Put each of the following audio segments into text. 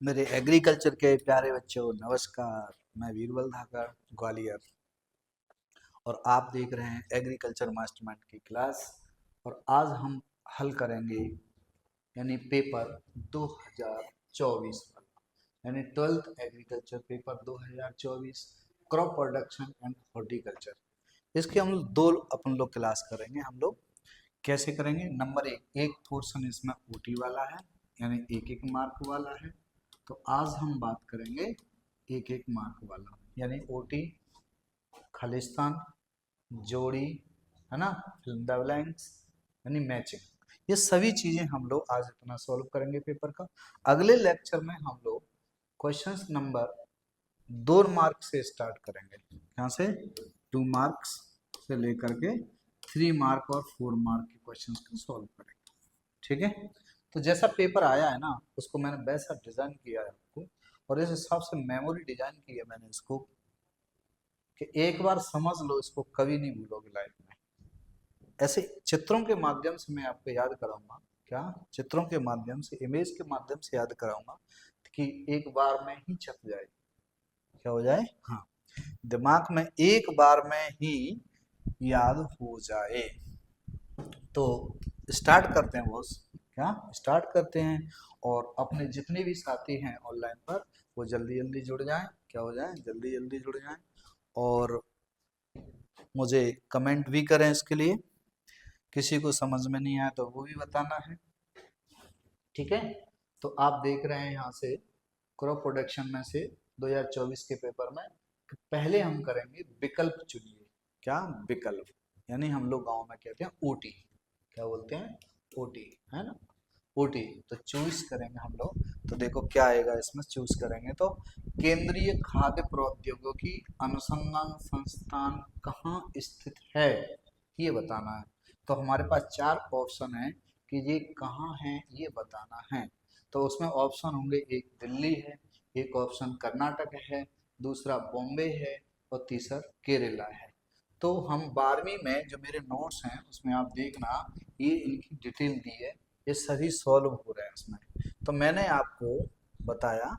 मेरे एग्रीकल्चर के प्यारे बच्चों नमस्कार। मैं वीरबल धाकर ग्वालियर और आप देख रहे हैं एग्रीकल्चर मास्टरमाइंड की क्लास। और आज हम हल करेंगे यानी पेपर 2024 वाला यानी 12th agriculture paper 2024 crop production and horticulture. इसके हम लोग दो अपन लोग क्लास करेंगे। हम लोग कैसे करेंगे? नंबर एक पोर्शन इसमें ओटी वाला है यानी एक एक मार्क वाला है। तो आज हम बात करेंगे एक एक मार्क वाला यानी ओटी, खालिस्तान, जोड़ी, है ना, फिल द ब्लैंक्स यानी मैचिंग। ये सभी चीजें हम लोग आज इतना सॉल्व करेंगे पेपर का। अगले लेक्चर में हम लोग क्वेश्चंस नंबर 2 मार्क से स्टार्ट करेंगे। यहाँ से 2 मार्क्स से लेकर के 3 मार्क और 4 मार्क के क्वेश्चंस को सॉल्व करेंगे। ठीक है, तो जैसा पेपर आया है ना उसको मैंने वैसा डिजाइन किया है आपको, और इस हिसाब से मेमोरी डिजाइन की है मैंने इसको कि एक बार समझ लो, इसको कभी नहीं भूलोगे लाइफ में। ऐसे चित्रों के माध्यम से मैं आपको याद कराऊंगा। क्या? चित्रों के माध्यम से, इमेज के माध्यम से याद कराऊंगा कि एक बार में ही छप जाए। क्या हो जाए? हाँ, दिमाग में एक बार में ही याद हो जाए। तो स्टार्ट करते हैं बॉस। क्या स्टार्ट करते हैं? और अपने जितने भी साथी हैं ऑनलाइन पर वो जल्दी जल्दी जुड़ जाएं। क्या हो जाए? जल्दी जल्दी जुड़ जाएं और मुझे कमेंट भी करें इसके लिए। किसी को समझ में नहीं आया तो वो भी बताना है। ठीक है, तो आप देख रहे हैं यहाँ से क्रॉप प्रोडक्शन में से 2024 के पेपर में पहले हम करेंगे विकल्प चुनिए। क्या? विकल्प यानी हम लोग गांव में कहते हैं ओटी। क्या बोलते हैं? ओटी, है ना, ओटी। तो चूज करेंगे हम लोग। तो देखो क्या आएगा इसमें। चूज करेंगे तो केंद्रीय खाद्य प्रौद्योगिकी अनुसंधान संस्थान कहाँ स्थित है ये बताना है। तो हमारे पास 4 ऑप्शन है कि ये कहाँ है ये बताना है। तो उसमें ऑप्शन होंगे, एक दिल्ली है, एक ऑप्शन कर्नाटक है, दूसरा बॉम्बे है और तीसरा केरला है। तो हम 12वीं में जो मेरे नोट्स हैं उसमें आप देखना, ये इनकी डिटेल दी है, ये सभी सॉल्व हो रहे हैं इसमें। तो मैंने आपको बताया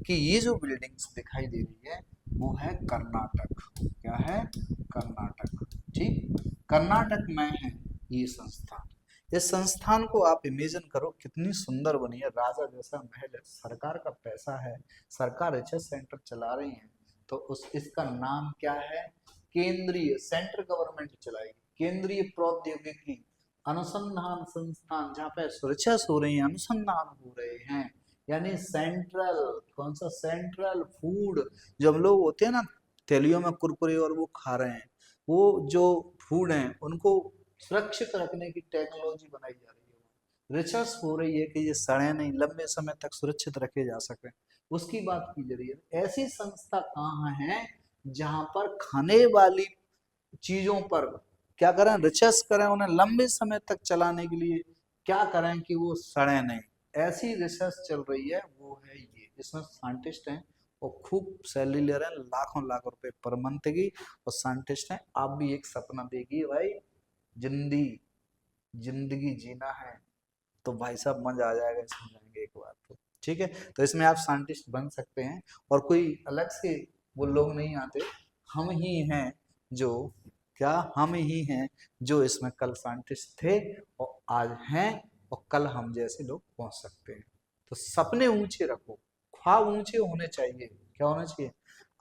कि ये जो बिल्डिंग्स दिखाई दे रही है वो है कर्नाटक। क्या है? कर्नाटक। ठीक, कर्नाटक में है ये संस्थान। इस संस्थान को आप इमेजिन करो कितनी सुंदर बनी है, राजा जैसा महल है, सरकार का पैसा है, सरकार रिसर्च सेंटर चला रही है। तो उस इसका नाम क्या है? केंद्रीय, सेंट्रल गवर्नमेंट चलाएगी, केंद्रीय प्रौद्योगिकी अनुसंधान संस्थान, जहाँ पे रिसर्च हो रही है, अनुसंधान हो रहे हैं। यानी सेंट्रल, कौन सा? Central food. जो हम लोग होते हैं ना थैलियों में कुरकुरे और वो खा रहे हैं, वो जो फूड हैं उनको सुरक्षित रखने की टेक्नोलॉजी बनाई जा रही है। रिसर्च हो रही है कि ये सड़े नहीं, लंबे समय तक सुरक्षित रखे जा सके, उसकी बात की जा रही है। ऐसी संस्था कहाँ है जहां पर खाने वाली चीजों पर क्या करें? रिसर्च करें, उन्हें लंबे समय तक चलाने के लिए क्या करें कि वो सड़े नहीं। ऐसी रिसर्च चल रही है, वो है ये। इसमें साइंटिस्ट हैं और खूब सैलरी ले रहे हैं, लाखों लाख रुपए पर मंथ की। और साइंटिस्ट हैं, आप भी एक सपना देखिए भाई, जिंदगी जिंदगी जीना है तो भाई साहब मजा आ जाएगा इसमें जाएंगे एक बार तो। ठीक है, तो इसमें आप साइंटिस्ट बन सकते हैं और कोई अलग से वो लोग नहीं आते। हम ही हैं जो, क्या? हम ही हैं जो इसमें कल साइंटिस्ट थे और आज हैं, और कल हम जैसे लोग पहुंच सकते हैं। तो सपने ऊंचे रखो, ख्वाब ऊंचे होने चाहिए। क्या होना चाहिए?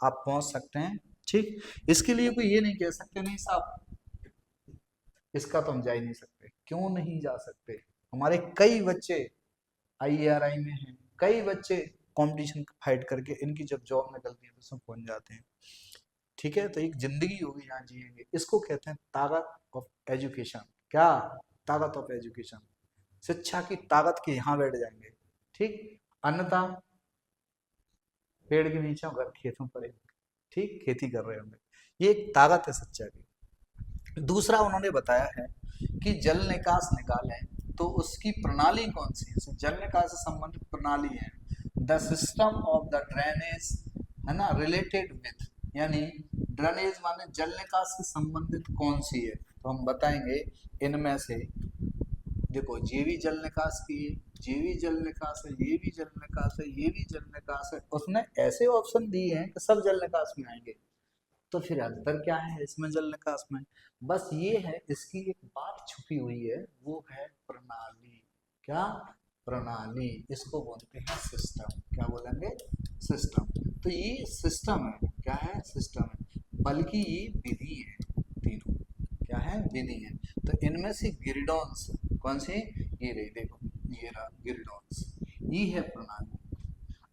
आप पहुंच सकते हैं। ठीक, इसके लिए कोई ये नहीं कह सकते नहीं साहब इसका तो हम जा ही नहीं सकते। क्यों नहीं जा सकते? हमारे कई बच्चे आईआरआई में हैं, कई बच्चे कंपटीशन फाइट करके इनकी जब जॉब निकलती है तो सब पहुंच जाते हैं। ठीक है, तो एक जिंदगी होगी यहाँ जिएंगे, इसको कहते हैं ताकत ऑफ एजुकेशन। क्या? ताकत ऑफ एजुकेशन, शिक्षा की ताकत के यहाँ बैठ जाएंगे। ठीक, अन्यथा पेड़ के नीचे घर खेतों पड़े, ठीक, खेती कर रहे होंगे। ये एक ताकत है शिक्षा की। दूसरा उन्होंने बताया है कि जल निकास निकालें तो उसकी प्रणाली कौन सी है? जल निकास से संबंधित प्रणाली है the system of the drainage, है ना, रिलेटेड विथ, यानी ड्रेनेज माने जल निकास से संबंधित कौन सी है। तो हम बताएंगे इनमें से, देखो ये भी जल निकास की है, ये भी जल निकास है, ये भी जल निकास है, ये भी जल निकास है। उसने ऐसे ऑप्शन दिए हैं कि सब जल निकास में आएंगे। तो फिर अंतर क्या है इसमें जल निकास में? बस ये है, इसकी एक बात छुपी हुई है, वो है प्रणाली। क्या? प्रणाली। इसको बोलते हैं सिस्टम। क्या बोलेंगे? सिस्टम। तो ये सिस्टम है। क्या है? सिस्टम है, बल्कि ये विधि है। तीनों क्या है? विधि है। तो इनमें से गिरिडॉन्स कौन सी? ये रही, देखो ये रहा गिरिडॉन्स, ये है प्रणाली।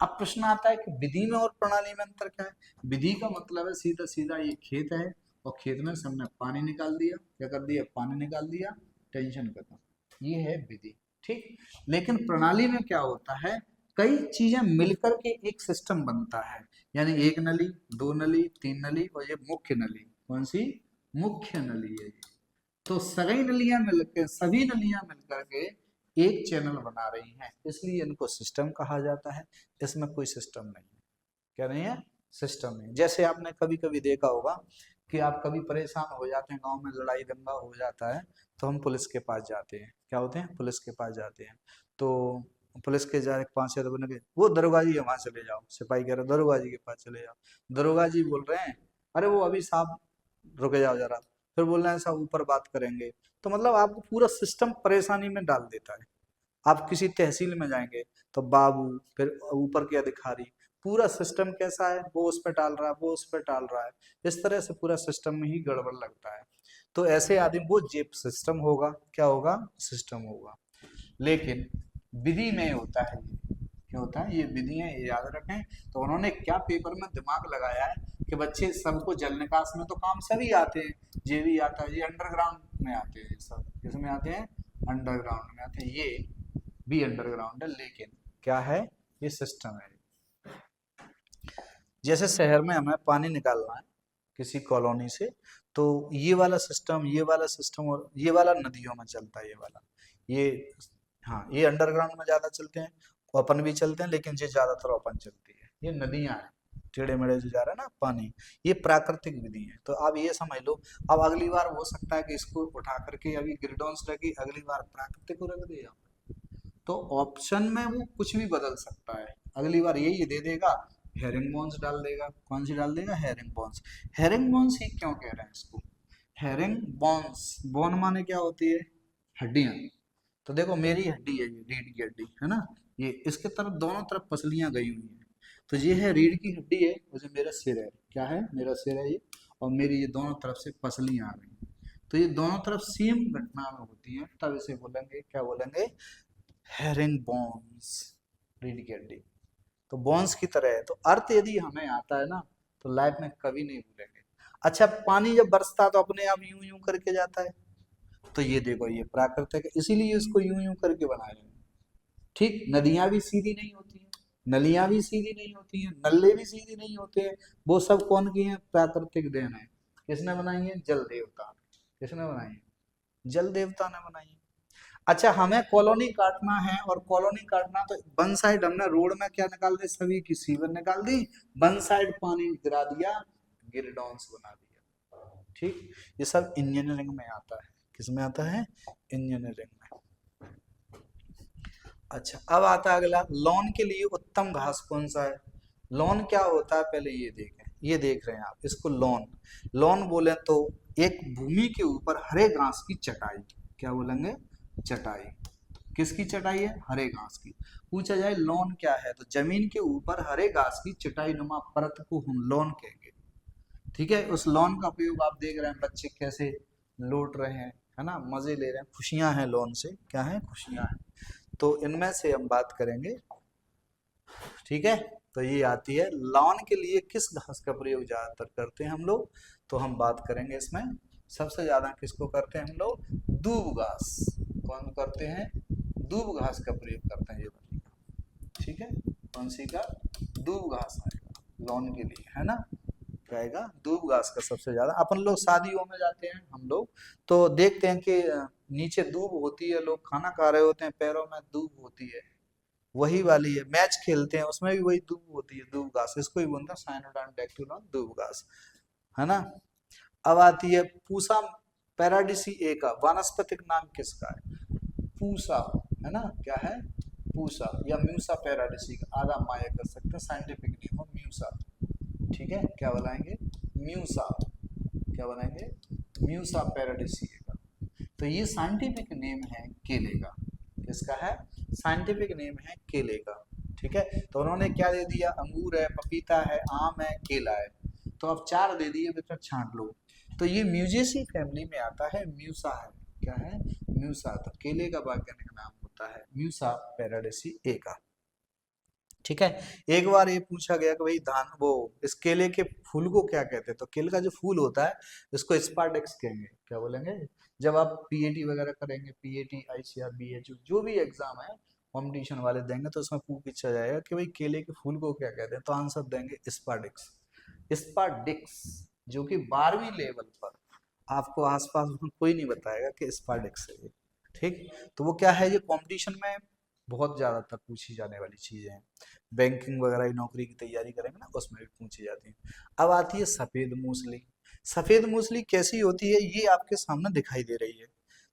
अब प्रश्न आता है कि विधि में और प्रणाली में अंतर क्या है? विधि का मतलब है सीधा सीधा ये खेत है और खेत में हमने पानी निकाल दिया। क्या कर दिया? पानी निकाल दिया, टेंशन खत्म। ये है विधि। ठीक। लेकिन प्रणाली में क्या होता है? कई चीजें मिलकर के एक सिस्टम बनता है। यानी एक नली, दो नली, तीन नली और ये मुख्य नली। कौन सी? मुख्य नली है ये। तो सभी नलियां मिलकर, सभी नलियां मिलकर के एक चैनल बना रही हैं, इसलिए इनको सिस्टम कहा जाता है। इसमें कोई सिस्टम नहीं है। क्या नहीं है? सिस्टम नहीं। जैसे आपने कभी कभी देखा होगा कि आप कभी परेशान हो जाते हैं, गांव में लड़ाई दंगा हो जाता है, तो हम पुलिस के पास जाते हैं। क्या होते हैं? पुलिस के पास जाते हैं। तो पुलिस के जा 5 6 बन के, वो दरोगा जी वहां चले जाओ, सिपाही कह रहे दरोगा जी के पास चले जाओ। दरोगा जी बोल रहे हैं अरे वो अभी साहब रुके जाओ जरा, फिर बोल रहे हैं साहब ऊपर बात करेंगे। तो मतलब आपको पूरा सिस्टम परेशानी में डाल देता है। आप किसी तहसील में जाएंगे तो बाबू, फिर ऊपर के अधिकारी, पूरा सिस्टम कैसा है? वो उस पर टाल रहा है, वो उस पर टाल रहा है। इस तरह से पूरा सिस्टम में ही गड़बड़ लगता है। तो ऐसे आदमी, वो जेब सिस्टम होगा। क्या होगा? सिस्टम होगा। लेकिन विधि में होता है ये। क्या होता है? ये विधि है, ये याद रखें। तो उन्होंने क्या पेपर में दिमाग लगाया है कि बच्चे सबको जल निकास में तो काम सभी आते हैं, ये भी आता है, ये अंडरग्राउंड में आते हैं, सब किसमें आते हैं? अंडरग्राउंड में आते हैं। ये भी अंडरग्राउंड है, लेकिन क्या है? ये सिस्टम है। जैसे शहर में हमें पानी निकालना है किसी कॉलोनी से, तो ये वाला सिस्टम, ये वाला सिस्टम और ये वाला नदियों में चलता है। ये वाला, ये, हाँ, ये अंडरग्राउंड में ज्यादा चलते हैं, ओपन भी चलते हैं, लेकिन ये ज्यादातर ओपन चलती है। ये नदियां हैं, टेढ़े मेढ़े जो जा रहा है ना पानी, ये प्राकृतिक विधि है। तो आप ये समझ लो। अब अगली बार हो सकता है कि इसको उठा करके, अभी गिरडॉन्स रखी, अगली बार प्राकृतिक को रख दिया, तो ऑप्शन में वो कुछ भी बदल सकता है। अगली बार यही दे देगा, हेरिंग बॉन्स डाल देगा। कौन सी डाल देगा? Herring bones. हेरिंग बॉन्स ही क्यों कह रहे हैं इसको? हेरिंग बॉन्स, बोन माने क्या होती है? हड्डियां। तो देखो मेरी हड्डी है, ये रीढ़ की हड्डी है ना, ये इसके तरफ दोनों तरफ पसलियां गई हुई हैं। तो ये है रीढ़ की हड्डी है, और ये मेरा सिर है। क्या है? मेरा सिर है ये, और मेरी ये दोनों तरफ से पसलियां आ गई। तो ये दोनों तरफ सेम घटना में होती है, तब इसे बोलेंगे, क्या बोलेंगे? Herring bones. रीढ़ की हड्डी तो बॉन्स की तरह है। तो अर्थ यदि हमें आता है ना, तो लाइफ में कभी नहीं भूलेंगे। अच्छा, पानी जब बरसता है तो अपने आप यूं यूं करके जाता है। तो ये देखो, ये प्राकृतिक है, इसीलिए इसको यूं यूं करके बनाया है। ठीक। नदियां भी सीधी नहीं होती हैं, नलियां भी सीधी नहीं होती हैं, नल्ले भी सीधी नहीं होते हैं। वो सब कौन की है? प्राकृतिक देन है। किसने बनाई है? जल देवता। किसने बनाई है? जल देवता ने बनाई है। अच्छा, हमें कॉलोनी काटना है, और कॉलोनी काटना तो वन साइड हमने रोड में क्या निकाल दी? सभी की सीवर निकाल दी, वन साइड पानी गिरा दिया, गिरडॉन्स बना दिया। ठीक। ये सब इंजीनियरिंग में आता है। किस में आता है? इंजीनियरिंग में। अच्छा, अब आता है अगला, लॉन के लिए उत्तम घास कौन सा है? लॉन क्या होता है पहले ये देखें। ये देख रहे हैं आप इसको, लॉन। लॉन बोले तो एक भूमि के ऊपर हरे घास की चटाई। क्या बोलेंगे? चटाई। किसकी चटाई है? हरे घास की। पूछा जाए लॉन क्या है, तो जमीन के ऊपर हरे घास की चटाई नुमा परत को हम लॉन कहेंगे। ठीक है। उस लॉन का उपयोग आप देख रहे हैं बच्चे कैसे लौट रहे हैं, है ना, मजे ले रहे हैं, खुशियां हैं लॉन से। क्या है? खुशियां हैं। तो इनमें से हम बात करेंगे। ठीक है। तो ये आती है, लॉन के लिए किस घास का प्रयोग ज्यादातर करते हैं हम लोग? तो हम बात करेंगे इसमें सबसे ज्यादा किसको करते हैं हम लोग? दूब घास। कौन करते हैं? दूब घास का प्रयोग करते हैं ये वाली का। ठीक है। कौन सी का? दूब घास आएगा लॉन के लिए, है ना। क्या आएगा? दूब घास का सबसे ज्यादा। अपन लोग शादियों में जाते हैं हम लोग, तो देखते हैं कि नीचे दूब होती है, लोग खाना खा रहे होते हैं, पैरों में दूब होती है, वही वाली है। मैच खेलते हैं उसमें भी वही दूब होती है, दूब घास। इसको ही बोलते हैं साइनोडर्म डैक्टिलम, दूब घास, है ना। अब आती है पूसा पैराडिसी का वानस्पतिक नाम किसका है? पूसा, है ना। क्या है? पूसा या म्यूसा पैराडिसी का आधा माया कर सकते हैं, साइंटिफिक नेम हो म्यूसा। ठीक है, क्या बनाएंगे, म्यूसा, क्या बनाएंगे, म्यूसा पैराडिसी का। तो ये साइंटिफिक नेम है केले का, किसका है, साइंटिफिक नेम है केले का। ठीक है, तो उन्होंने क्या दे दिया, अंगूर है, पपीता है, आम है, केला है, तो अब 4 दे दिए, बेटा छांट लो। तो ये म्यूजेसी फैमिली में आता है, म्यूसा है, क्या है, म्यूसा। तो केले का वैज्ञानिक नाम होता है म्यूसा पैराडिसी ए का। ठीक है, एक बार ये पूछा गया कि भाई धान वो इस केले के फूल को क्या कहते हैं, तो केले का जो फूल होता है इसको स्पार्डेक्स कहेंगे, क्या बोलेंगे। जब आप पीएटी वगैरह करेंगे, पीएटी आईसीआर बीएचयू जो भी एग्जाम है कॉम्पिटिशन वाले देंगे, तो उसमें पूछा जाएगा कि भाई केले के फूल को क्या कहते हैं, तो आंसर देंगे स्पार्डिक्स, स्पार्डिक्स, जो कि 12वीं लेवल पर आपको आसपास में कोई नहीं बताएगा कि स्पार्डिक्स है ये। ठीक, तो वो क्या है, ये कंपटीशन में बहुत ज्यादातर पूछी जाने वाली चीजें हैं, बैंकिंग वगैरह की नौकरी की तैयारी करेंगे ना, उसमें भी पूछी जाती है। अब आती है सफेद मूसली। सफेद मूसली कैसी होती है, ये आपके सामने दिखाई दे रही है।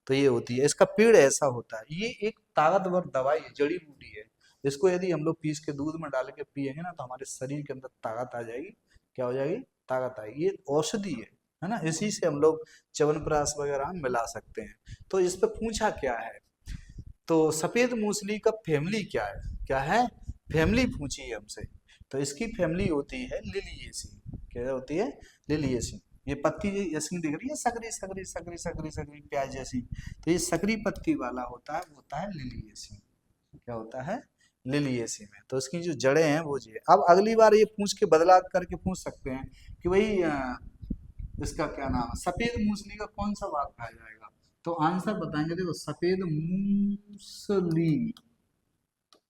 तो ये होती है, इसका पेड़ ऐसा होता है, ये एक ताकतवर दवाई है, जड़ी बूटी है। इसको यदि हम लोग पीस के दूध में डाल के पियेंगे ना, तो हमारे शरीर के अंदर ताकत आ जाएगी। क्या हो जाएगी, ताकत आएगी। ये औषधि है ना, इसी से हम लोग च्यवनप्राश वगैरह मिला सकते हैं। तो इस पे पूछा क्या है, तो सफेद मूसली का फैमिली क्या है, क्या है, फैमिली पूछी है हमसे। तो इसकी फैमिली होती है लिलिएसी। क्या होती है, लिलिएसी। ये पत्ती जैसी दिख रही है, सकरी सकरी सकरी सकरी सकरी प्याज जैसी, तो ये सकरी पत्ती वाला होता है, वो होता है लिलिएसी। क्या होता है, लिलिएसी में। तो इसकी जो जड़ें हैं वो जी है। अब अगली बार ये पूछ के बदला करके पूछ सकते हैं कि भाई इसका क्या नाम है, सफेद मूसली का कौन सा भाग खाया जाएगा, तो आंसर बताएंगे। देखो सफेद मूसली,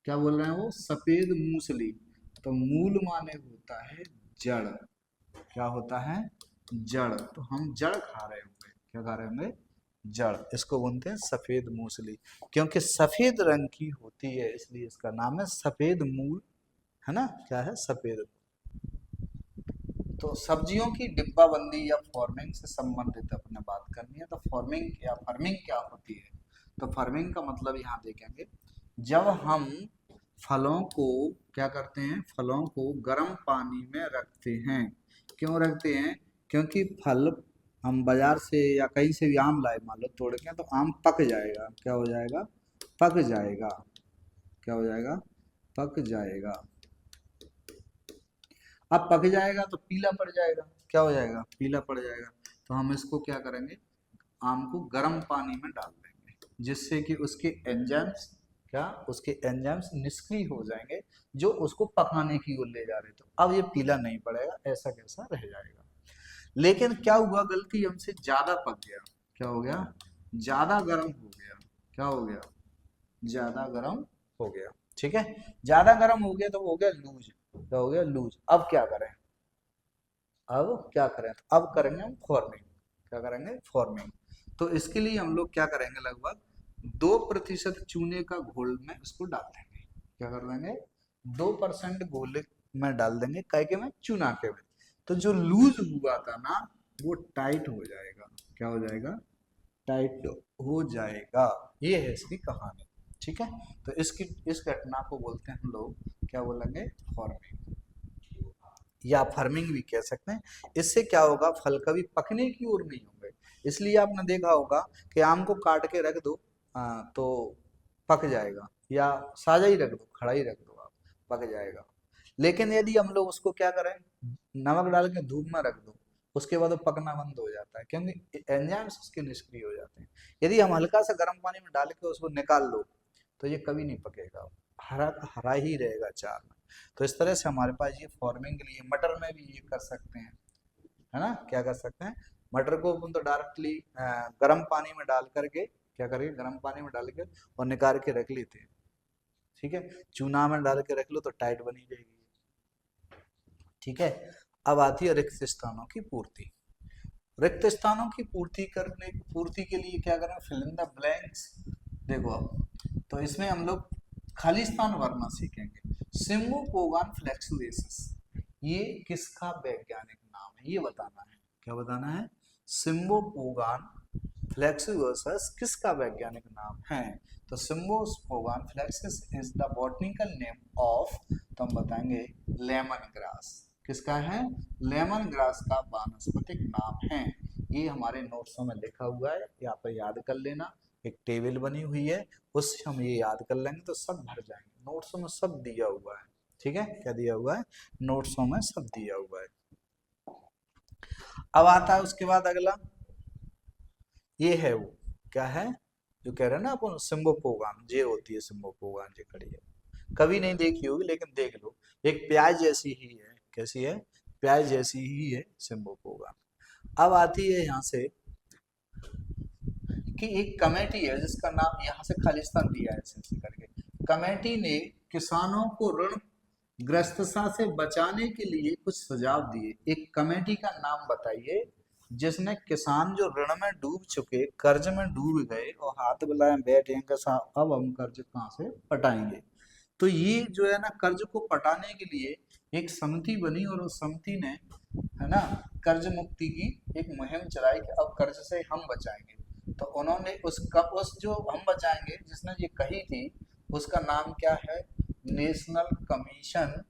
क्या बोल रहे हैं वो, सफेद मूसली। तो मूल माने होता है जड़, क्या होता है, जड़। तो हम जड़ खा रहे होंगे, क्या खा रहे होंगे, जड़। इसको बोलते हैं सफेद मूसली, क्योंकि सफेद रंग की होती है, इसलिए इसका नाम है सफेद मूल, है ना, क्या है, सफेद। तो सब्जियों की डिब्बाबंदी या फार्मिंग से संबंधित अपने बात करनी है। तो फार्मिंग या फार्मिंग क्या होती है, तो फार्मिंग का मतलब यहाँ देखेंगे, जब हम फलों को क्या करते हैं, फलों को गर्म पानी में रखते हैं। क्यों रखते हैं, क्योंकि फल हम बाजार से या कहीं से भी आम लाए, मान लो तोड़ के, तो आम पक जाएगा, क्या हो जाएगा, पक जाएगा, क्या हो जाएगा, पक जाएगा। अब पक जाएगा तो पीला पड़ जाएगा, क्या हो जाएगा, पीला पड़ जाएगा। तो हम इसको क्या करेंगे, आम को गर्म पानी में डाल देंगे, जिससे कि उसके एंजाइम्स, क्या, उसके एंजाइम्स निष्क्रिय हो जाएंगे, जो उसको पकाने की ओर ले जा रहे। तो अब ये पीला नहीं पड़ेगा, ऐसा कैसा रह जाएगा। लेकिन क्या हुआ, गलती हमसे ज्यादा पक गया, क्या हो गया, ज्यादा गर्म हो गया, क्या हो गया, ज्यादा गर्म हो गया। ठीक है, ज्यादा गर्म हो गया तो वो हो गया लूज, क्या हो गया, लूज। अब क्या करें, अब क्या करें, तो अब करेंगे हम फॉर्मिंग, क्या करेंगे, फॉर्मिंग। तो इसके लिए हम लोग क्या करेंगे, लगभग 2% चूने का घोल में इसको डाल देंगे, क्या कर देंगे, 2% घोल में डाल देंगे, काय के में, चूना के में। तो जो लूज हुआ था ना, वो टाइट हो जाएगा, क्या हो जाएगा, टाइट हो जाएगा। ये है इसकी कहानी। ठीक है, तो इसकी इस घटना को बोलते हैं हम लोग, क्या बोलेंगे, फॉर्मिंग या फर्मिंग भी कह सकते हैं। इससे क्या होगा, फल कभी पकने की ओर नहीं होंगे। इसलिए आपने देखा होगा कि आम को काट के रख दो, तो पक जाएगा, या साजा ही रख दो, खड़ा ही रख दो, आप पक जाएगा। लेकिन यदि हम लोग उसको क्या करें, नमक डाल के धूप में रख दो, उसके बाद वो पकना बंद हो जाता है, क्योंकि एंजाइम्स उसके निष्क्रिय हो जाते हैं। यदि हम हल्का सा गर्म पानी में डाल के उसको निकाल लो, तो ये कभी नहीं पकेगा, हरा हरा ही रहेगा चार में। तो इस तरह से हमारे पास ये फॉर्मिंग के लिए, मटर में भी ये कर सकते हैं, है ना, क्या कर सकते हैं, मटर को अपन तो डायरेक्टली गर्म पानी में डाल करके, क्या करेंगे, गर्म पानी में डाल के और निकाल के रख लेते हैं। ठीक है, चूना में डाल के रख लो तो टाइट बनी रहेगी। ठीक है, अब आती है रिक्त स्थानों की पूर्ति। रिक्त स्थानों की पूर्ति के लिए क्या करें, फिल इन द ब्लैंक्स। देखो अब तो इसमें हम लोग खाली स्थान भरना सीखेंगे। सिम्बोपोगान फ्लेक्सुलेसिस, ये किसका वैज्ञानिक नाम है, ये बताना है, क्या बताना है, सिम्बोपोगान फ्लेक्सिवर्सस किसका वैज्ञानिक नाम है? तो Cymbopogon flexuosus is the botanical name of, तो हम बताएंगे लेमन ग्रास। किसका है? लेमन ग्रास का वानस्पतिक नाम है। ये हमारे नोट्सों में लिखा हुआ है, यहाँ पर याद कर लेना। एक टेबल बनी हुई है, उससे हम ये याद कर लेंगे तो सब भर जाएंगे। नोट्सों में सब दिया हुआ है, ठीक है? क्या दिया हुआ है? नोट्सों में सब दिया हुआ है। अब आता है उसके बाद अगला, ये है वो, क्या है जो कह रहे हैं ना अपन, सिम्बोपोगान। ये होती है सिम्बोपोगान, ये खड़ी है, कभी नहीं देखी होगी लेकिन देख लो। एक प्याज जैसी ही है, कैसी है? प्याज जैसी ही है सिम्बोपोगान। अब आती है यहाँ से कि एक कमेटी है जिसका नाम यहाँ से खालिस्तान दिया है ऐसे करके। कमेटी ने किसानों को ऋण ग्रस्तता से बचाने के लिए कुछ सुझाव दिए। एक कमेटी का नाम बताइए जिसने किसान जो ऋण में डूब चुके, कर्ज में डूब गए और हाथ मिलाए बैठे हैं कि साहब अब हम कर्ज कहाँ से पटाएंगे। तो ये जो है ना, कर्ज को पटाने के लिए एक समिति बनी और उस समिति ने, है ना, कर्ज मुक्ति की एक मुहिम चलाई कि अब कर्ज से हम बचाएंगे। तो उन्होंने उस जो हम बचाएंगे जिसने ये कही थी, उसका नाम क्या है? National Commission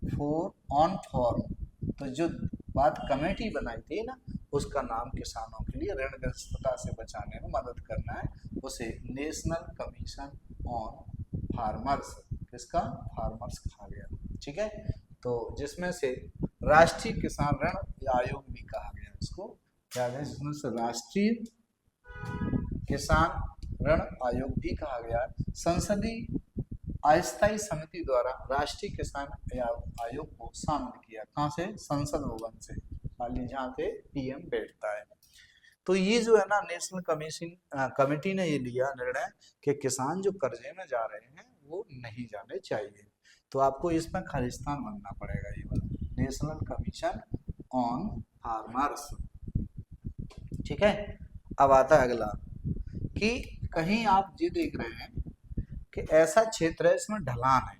for on farm. तो जो बात कमेटी बनाई थी ना, उसका नाम किसानों के लिए ऋणग्रस्तता से बचाने में मदद करना है, उसे नेशनल कमीशन ऑन फार्मर्स, किसका? फार्मर्स कहा गया, ठीक है? तो जिसमें से राष्ट्रीय किसान ऋण आयोग भी कहा गया इसको, क्या है? जिसमें से राष्ट्रीय किसान ऋण आयोग भी कहा गया। संसदीय अस्थायी समिति द्वारा राष्ट्रीय किसान आयोग को शामिल किया। कहाँ से? संसद भवन से, खाली जहाँ पे पीएम बैठता है। तो ये जो है ना, नेशनल कमीशन कमेटी ने ये लिया निर्णय कि किसान जो कर्जे में जा रहे हैं वो नहीं जाने चाहिए। तो आपको इसमें खालिस्तान बनना पड़ेगा, ये वाला नेशनल कमीशन ऑन फार्मर्स, ठीक है? अब आता है अगला कि कहीं आप ये देख रहे हैं कि ऐसा क्षेत्र है इसमें ढलान है।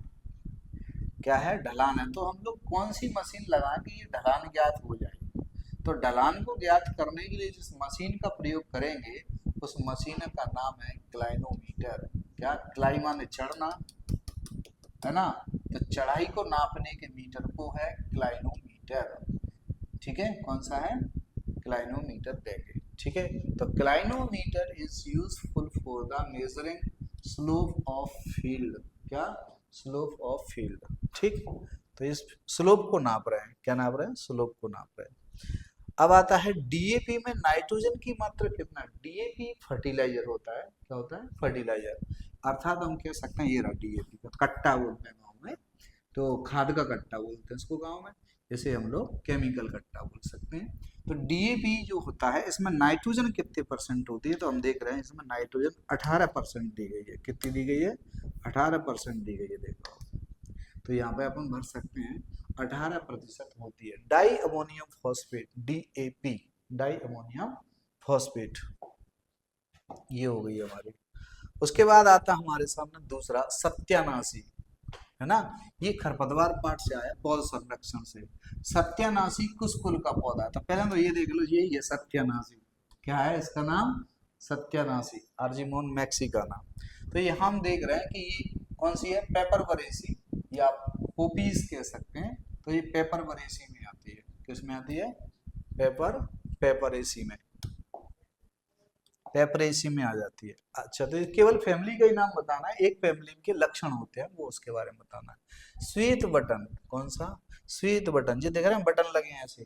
क्या है? ढलान है। तो हम लोग कौन सी मशीन लगाएं कि ये ढलान ज्ञात हो जाए? तो ढलान को ज्ञात करने के लिए जिस मशीन का प्रयोग करेंगे उस मशीन का नाम है क्लाइनोमीटर। क्या? क्लाई माने चढ़ना, है ना? तो चढ़ाई को नापने के मीटर को है क्लाइनोमीटर, ठीक है? कौन सा है? क्लाइनोमीटर देंगे, ठीक है? तो clinometer is useful for the measuring slope of field. क्या? स्लोप ऑफ फील्ड, ठीक? तो इस स्लोप को नाप रहे हैं। क्या नाप रहे हैं? स्लोप को नाप रहे हैं। अब आता है डीएपी में नाइट्रोजन की मात्रा कितना? डीएपी फर्टिलाइजर होता है। क्या होता है? फर्टिलाइजर। अर्थात हम कह सकते हैं ये रहा डीएपी का कट्टा बोलते हैं गाँव में, तो खाद का कट्टा बोलते हैं इसको गाँव में, जैसे हम लोग केमिकल कट्टा बोल सकते हैं। तो डीएपी जो होता है इसमें नाइट्रोजन कितने परसेंट होती है? तो हम देख रहे हैं इसमें नाइट्रोजन 18% दी गई है। कितनी दी गई है? 18% दी गई है, देखो। तो यहाँ पे अपन भर सकते हैं 18% होती है। Di ammonium phosphate, DAP, di ammonium phosphate, ये हो गई हमारी। उसके बाद आता हमारे सामने दूसरा सत्यानाशी, है ना? ये खरपतवार पाठ से आया, पौध संरक्षण से। सत्यानाशी किस कुल का पौधा है? तो पहले तो ये देख लो, यही है सत्यानाशी। क्या है इसका नाम? सत्यानाशी, आर्जिमोन मैक्सिकाना। तो ये हम देख रहे हैं कि ये कौन सी है? पेपरबरेसी, या पोपीज कह सकते हैं। तो ये पेपरबरेसी में आती है। किस में आती है? पेपरेसी में, पेपरेसी में आ जाती है। अच्छा, तो केवल फैमिली का ही नाम बताना है, एक फैमिली के लक्षण होते हैं वो उसके बारे में बताना है। श्वेत बटन, कौन सा? श्वेत बटन, ये देख रहे हैं बटन लगे हैं ऐसे,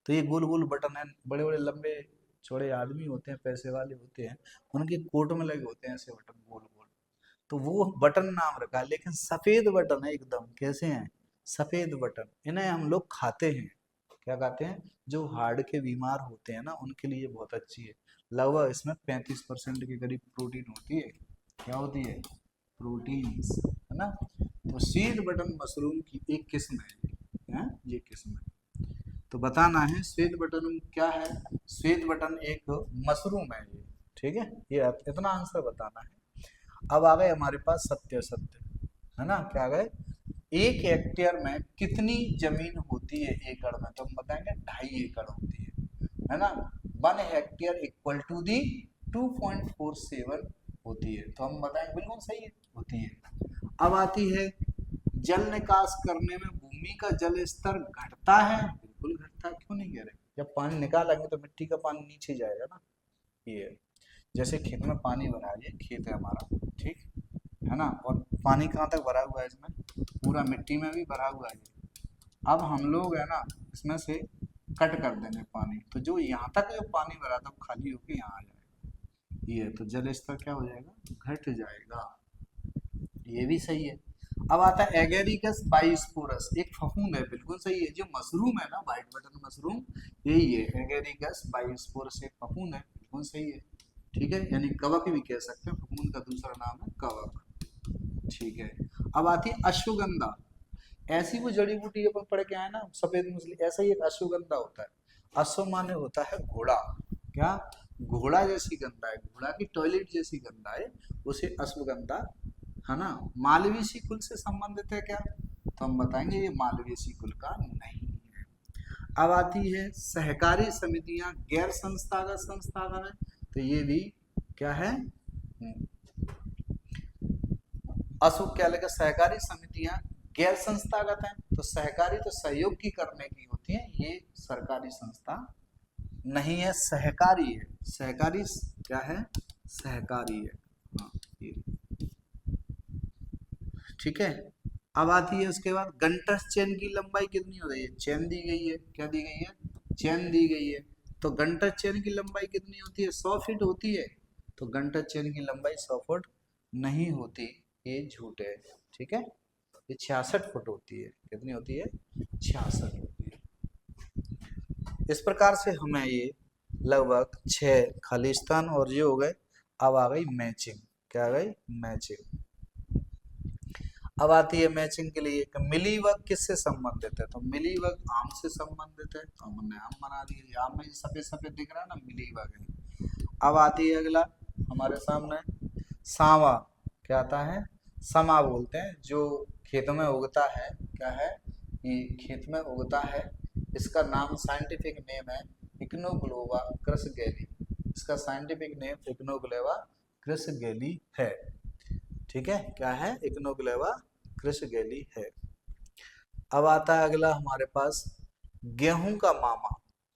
तो ये गोल गोल बटन है। बड़े बड़े लंबे चौड़े आदमी होते हैं, पैसे वाले होते हैं, उनके कोट में लगे होते हैं ऐसे बटन गोल गोल, तो वो बटन नाम रखा है। लेकिन सफेद बटन है एकदम, कैसे हैं? सफेद बटन। इन्हें हम लोग खाते हैं। क्या खाते हैं? जो हार्ट के बीमार होते हैं ना, उनके लिए बहुत अच्छी है। लगभग इसमें 35% के करीब प्रोटीन होती है। क्या होती है? प्रोटीन्स, है ना? तो स्वीट बटन मशरूम की एक किस्म है, ये किस्म है। तो बताना है स्वेत बटन क्या है? स्वेत बटन एक मशरूम है ये, ठीक है? ये इतना आंसर बताना है। अब आ गए हमारे पास सत्य, सत्य, है ना? क्या आ गए? एक हेक्टेयर में कितनी जमीन होती है एकड़ में? तो हम बताएंगे 2.5 एकड़ होती है ना? 1 हेक्टेयर इक्वल टू दी 2.47 होती है। तो हम बताएंगे बिल्कुल सही है, होती है। अब आती है जल निकास करने में भूमि का जल स्तर घटता है, बिल्कुल घटता है, क्यों नहीं कह रहे। जब पानी निकालेंगे तो मिट्टी का पानी नीचे जाएगा ना। ये जैसे खेत में पानी भरा है, ये खेत है हमारा, ठीक है ना, और पानी कहाँ तक भरा हुआ है इसमें, पूरा मिट्टी में भी भरा हुआ है। अब हम लोग है ना इसमें से कट कर देंगे पानी, तो जो यहाँ तक जो पानी भरा था वो खाली होके यहाँ आ जाएगा, ये तो जल स्तर क्या हो जाएगा, घट जाएगा। ये भी सही है। अब आता है एगेरिकस बायोस्पोरस, एक फफूंद है, बिल्कुल सही है। जो मशरूम है ना, व्हाइट बटन मशरूम, यही है एगेरिकस बायोस्पोरस, एक फफूंद है, बिल्कुल सही है। ठीक है, यानी कवक भी कह सकते हैं, फफूंद का दूसरा नाम है कवक। ठीक है। अब आती है अश्वगंधा, ऐसी वो जड़ी बूटी अपन पढ़ के आए ना, सफेद मूंगफली, ऐसा ही एक अश्वगंधा होता है। अश्व माने होता है घोड़ा, क्या, घोड़ा जैसी गंधा है, घोड़ा की टॉयलेट जैसी गंधा है, उसे अश्वगंधा, है ना। मालवेसी कुल से संबंधित है क्या, तो हम बताएंगे ये मालवेसी कुल का नहीं है। अब आती है सहकारी समितियां गैर संस्थागत संस्थागत है, तो ये भी क्या है, अशोक क्या लगा, सहकारी समितियां गैर संस्थागत हैं, तो सहकारी तो सहयोग की करने की होती है, ये सरकारी संस्था नहीं है, सहकारी है। सहकारी क्या है, सहकारी है, हाँ ये ठीक है। अब आती है उसके बाद गंटस चेन की लंबाई कितनी हो रही है, चेन दी गई है, क्या दी गई है, चेन दी गई है। तो गंटस चेन की लंबाई कितनी होती है, 100 फीट होती है। तो गंटस चेन की लंबाई 100 फुट नहीं होती, ये झूठ है। ठीक है, ये 66 फुट होती है, कितनी होती है, 66 होती है। इस प्रकार से हमें ये लगभग 6 खालिस्तान और ये हो गए। अब आ गई मैचिंग, क्या आ गई, मैचिंग। अब आती है मैचिंग के लिए कि मिलीबग किससे संबंधित है, तो मिलीबग आम से संबंधित है, तो हमने आम बना दिया, आम में सफेद सफेद दिख रहा है ना, मिलीबग है। अब आती है अगला हमारे सामने सांवा, क्या आता है, समा बोलते हैं, जो खेत में उगता है, क्या है, ये खेत में उगता है। इसका नाम साइंटिफिक नेम है इग्नोग्लोवा क्रसगेली, इसका साइंटिफिक नेम इग्नोग्लोवा क्रसगेली है। ठीक है, क्या है, इग्नोग्लोवा क्रसगेली है। अब आता है अगला हमारे पास गेहूं का मामा,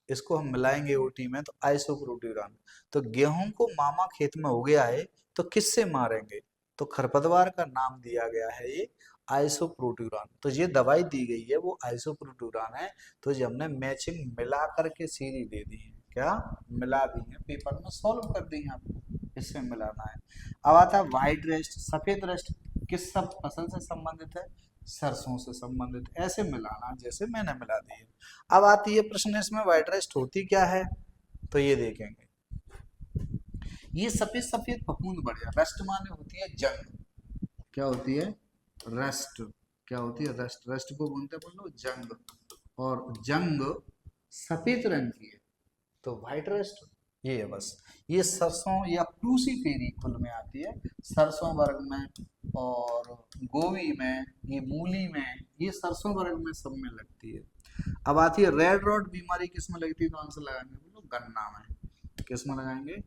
इसको हम मिलाएंगे ओटी में तो आइसोप्रोट्यूरान। तो गेहूं को मामा खेत में हो गया है, तो किससे मारेंगे, तो खरपतवार का नाम दिया गया है ये आइसोप्रोट्यूरान। तो ये दवाई दी गई है वो आइसोप्रोट्यूरान है। तो ये हमने मैचिंग मिला करके सीधी दे दी है, क्या मिला दी है, पेपर में सॉल्व कर दी है आपको, इससे मिलाना है। अब आता है व्हाइट रेस्ट, सफेद रेस्ट किस सब फसल से संबंधित है, सरसों से संबंधित, ऐसे मिलाना जैसे मैंने मिला दी है। अब आती है प्रश्न इसमें व्हाइट रेस्ट होती क्या है, तो ये देखेंगे, ये सफेद सफेद फफूंद बढ़िया, रस्ट माने होती है जंग, क्या होती है, रस्ट, क्या होती है, रस्ट, रस्ट को बोलते हैं अपन लोग जंग, और जंग सफेद रंग की है, तो व्हाइट रस्ट ये है बस। ये सरसों या क्रूसीफेरी कुल में आती है, सरसों वर्ग में और गोभी में, ये मूली में, ये सरसों वर्ग में सब में लगती है। अब आती है रेड रॉट बीमारी किस में लगती है, तो आंसर लगाएंगे बोलो गन्ना में, किस में लगाएंगे,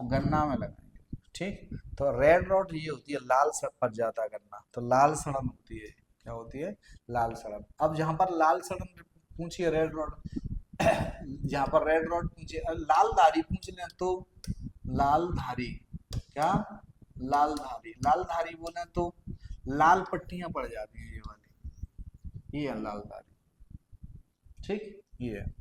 गन्ना में लगाएंगे। ठीक, तो रेड रॉट ये होती है लाल सड़ पड़ जाता है गन्ना, तो लाल सड़न होती है, क्या होती है, लाल सड़न। अब जहां पर लाल सड़न पूछिए रेड रॉट, जहां पर रेड रॉट पूछे, लाल धारी पूछ लें तो लाल धारी, क्या, लाल धारी, लाल धारी बोले तो लाल पट्टियां पड़ जाती हैं, ये वाली, ये है लाल धारी। ठीक, ये है।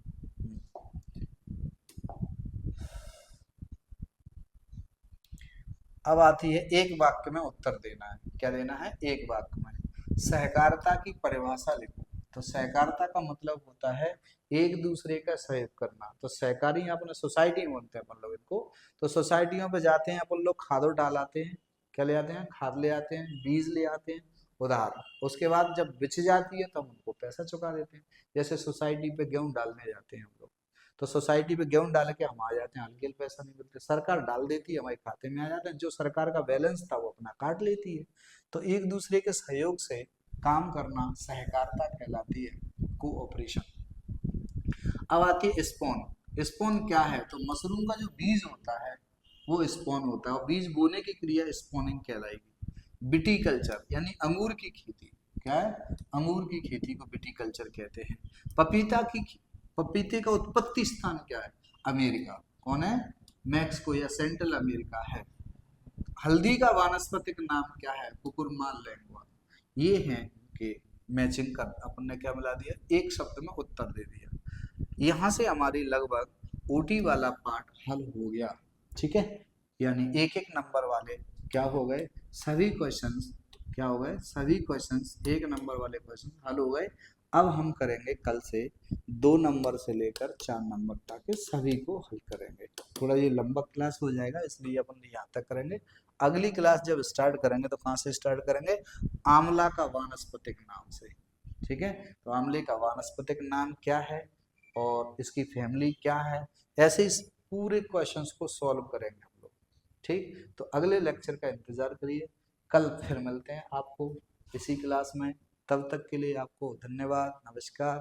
अब आती है एक वाक्य में उत्तर देना है, क्या देना है, एक वाक्य में। सहकारिता की परिभाषा लिखो, तो सहकारिता का मतलब होता है एक दूसरे का सहयोग करना। तो सहकारी अपने सोसाइटी में बोलते हैं अपन लोग इनको। तो सोसाइटियों पे जाते हैं अपन लोग, खादो डाल आते हैं, क्या ले आते हैं, खाद ले आते हैं, बीज ले आते हैं उधार, उसके बाद जब बिछ जाती है तो हम उनको पैसा चुका देते हैं। जैसे सोसाइटी पे गेहूं डालने जाते हैं हम लोग, तो सोसाइटी पे गेहूं डाल के हम आ जाते हैं, हल्के पैसा नहीं मिलते, सरकार डाल देती है, हमारे खाते में आ जाता है, जो सरकार का बैलेंस था वो अपना काट लेती है। तो एक दूसरे के सहयोग से काम करना सहकारिता कहलाती है, कोऑपरेशन। अब आती है स्पोन, स्पोन क्या है, तो मशरूम का जो बीज होता है, वो स्पॉन होता है, और बीज बोने की क्रिया स्पॉनिंग कहलाएगी। विटीकल्चर यानी अंगूर की खेती, क्या है, अंगूर की खेती को विटीकल्चर कहते हैं। पपीते का उत्पत्ति स्थान क्या है, अमेरिका। कौन है, मैक्सिको या सेंट्रल अमेरिका है। हल्दी का वानस्पतिक नाम क्या है, कुकुरमा लैंगुआ। ये है कि मैचिंग कर, अपन ने क्या मिला दिया, एक शब्द में उत्तर दे दिया। यहाँ से हमारी लगभग ओटी वाला पार्ट हल हो गया, ठीक है। यानी एक एक नंबर वाले क्या हो गए, सभी क्वेश्चंस क्या हो गए, सभी क्वेश्चंस एक नंबर वाले क्वेश्चन हल हो गए। अब हम करेंगे कल से 2 नंबर से लेकर 4 नंबर तक के सभी को हल करेंगे। थोड़ा ये लंबा क्लास हो जाएगा, इसलिए अपन यहाँ तक करेंगे। अगली क्लास जब स्टार्ट करेंगे तो कहाँ से स्टार्ट करेंगे, आंवला का वानस्पतिक नाम से, ठीक है। तो आंवले का वानस्पतिक नाम क्या है और इसकी फैमिली क्या है, ऐसे इस पूरे क्वेश्चंस को सॉल्व करेंगे हम लोग, ठीक। तो अगले लेक्चर का इंतजार करिए, कल फिर मिलते हैं आपको इसी क्लास में। तब तक के लिए आपको धन्यवाद, नमस्कार।